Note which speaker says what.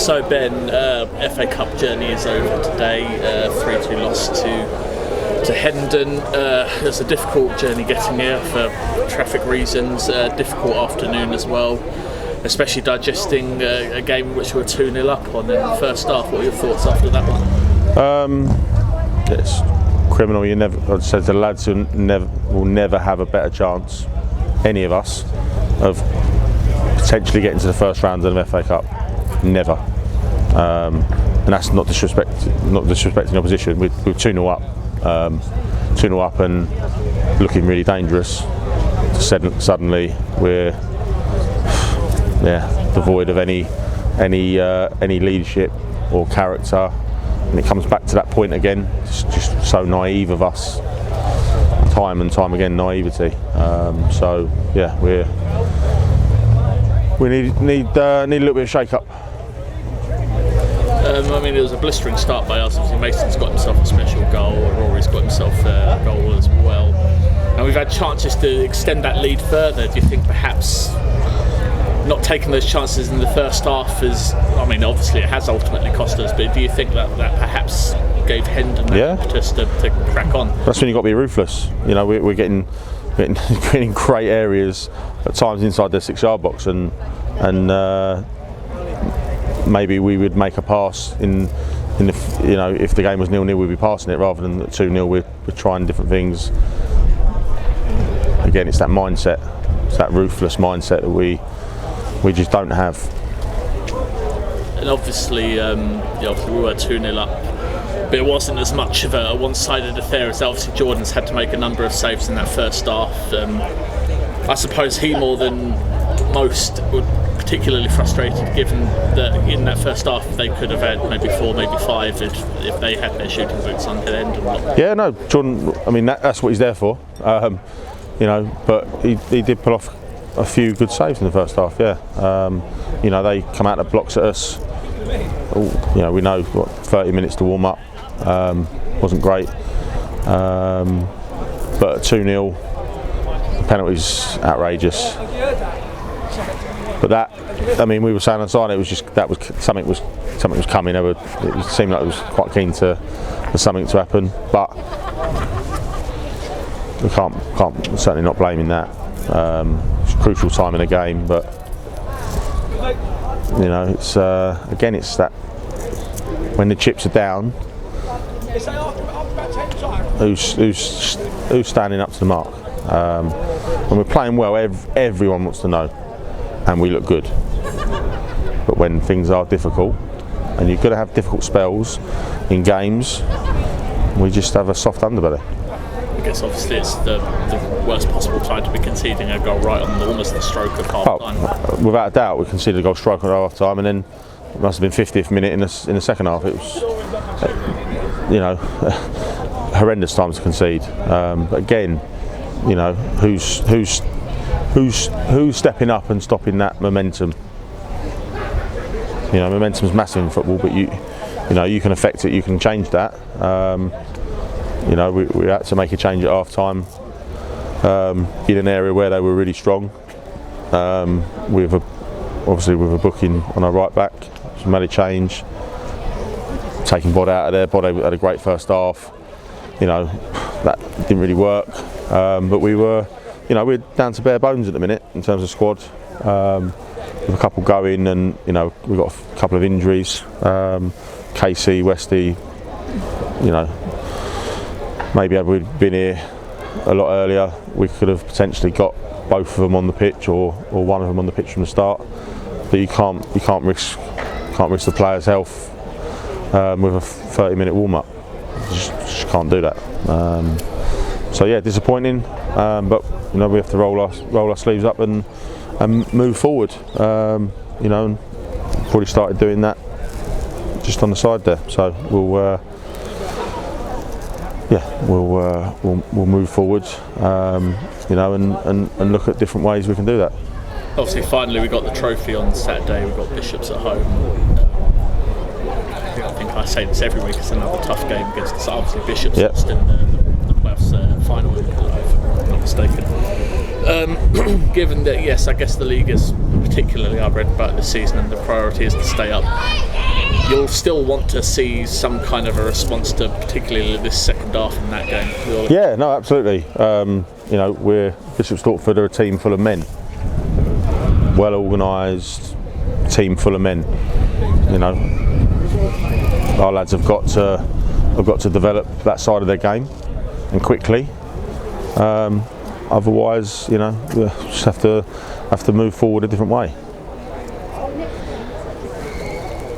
Speaker 1: So Ben, FA Cup journey is over today. 3-2 loss to Hendon. It was a difficult journey getting here for traffic reasons. Difficult afternoon as well, especially digesting a game which we were 2-0 up on in the first half. What are your thoughts after that one?
Speaker 2: It's criminal. I'd say the lads who will never have a better chance, any of us, of potentially getting to the first round of the FA Cup. Never. And that's not disrespecting the opposition. We're 2-0 up. 2-0 up and looking really dangerous. Suddenly we're devoid of any leadership or character, and it comes back to that point again. It's just so naive of us, time and time again, naivety. So yeah, we need a little bit of shake up.
Speaker 1: I mean, it was a blistering start by us. Obviously, Mason's got himself a special goal, Rory's got himself a goal as well. And we've had chances to extend that lead further. Do you think perhaps not taking those chances in the first half is, I mean, obviously it has ultimately cost us, but do you think that perhaps gave Hendon that impetus to crack on?
Speaker 2: That's when you've got to be ruthless. You know, we're getting great areas at times inside their 6-yard box, and maybe we would make a pass in the, you know, if the game was 0-0, we'd be passing it rather than 2-0. We're trying different things. Again, it's that mindset, it's that ruthless mindset that we just don't have.
Speaker 1: And obviously, we were 2-0 up, but it wasn't as much of a one-sided affair as obviously Jordan's had to make a number of saves in that first half. I suppose he more than most would particularly frustrated, given that in that first half they could have had maybe 4, maybe 5 if they had their shooting boots on the end.
Speaker 2: Yeah, no, Jordan. I mean, that's what he's there for. You know, but he did pull off a few good saves in the first half. Yeah, you know, they come out of blocks at us. You know, we know 30 minutes to warm up. Wasn't great, but 2-0, the penalty's outrageous. But that, I mean, we were saying on side, it was just something was coming. It seemed like it was quite keen for something to happen, but we can't certainly not blaming that. It's a crucial time in the game, but you know, it's again, it's that when the chips are down, who's standing up to the mark. When we're playing well, everyone wants to know. And we look good, but when things are difficult, and you've got to have difficult spells in games, we just have a soft underbelly.
Speaker 1: I guess obviously it's the worst possible time to be conceding a goal right on almost the stroke of half time.
Speaker 2: Without a doubt, we conceded a goal stroke at half time, and then it must have been 50th minute in the second half. It was, you know, horrendous time to concede. But again, you know, who's stepping up and stopping that momentum? You know, momentum's massive in football, but you know, you can affect it, you can change that. You know, we had to make a change at half time in an area where they were really strong. Obviously with a booking on our right back, so we made a change, taking Bod out of there. Bod had a great first half. You know, that didn't really work, but we're down to bare bones at the minute in terms of squad. With a couple going, and you know, we've got a couple of injuries. Casey, Westy, you know, maybe had we been here a lot earlier, we could have potentially got both of them on the pitch, or one of them on the pitch from the start. But you can't risk the players' health with a 30-minute warm-up. Just can't do that. So yeah, disappointing. But you know, we have to roll our sleeves up and move forward. You know, and probably started doing that just on the side there. So we'll move forward. You know, and look at different ways we can do that.
Speaker 1: Obviously, finally we got the trophy on Saturday. We've got Bishops at home. I think I say this every week. It's another tough game against us. Obviously, Bishops lost in the playoffs final, if I'm not mistaken. Given that, yes, I guess the league is particularly particularly I've read about this season, and the priority is to stay up, you'll still want to see some kind of a response to particularly this second half in that game.
Speaker 2: Yeah, no, absolutely. We're Bishop Stortford are a team full of men, well organised team full of men. Our lads have got to develop that side of their game, and quickly. Otherwise, we just have to move forward a different way.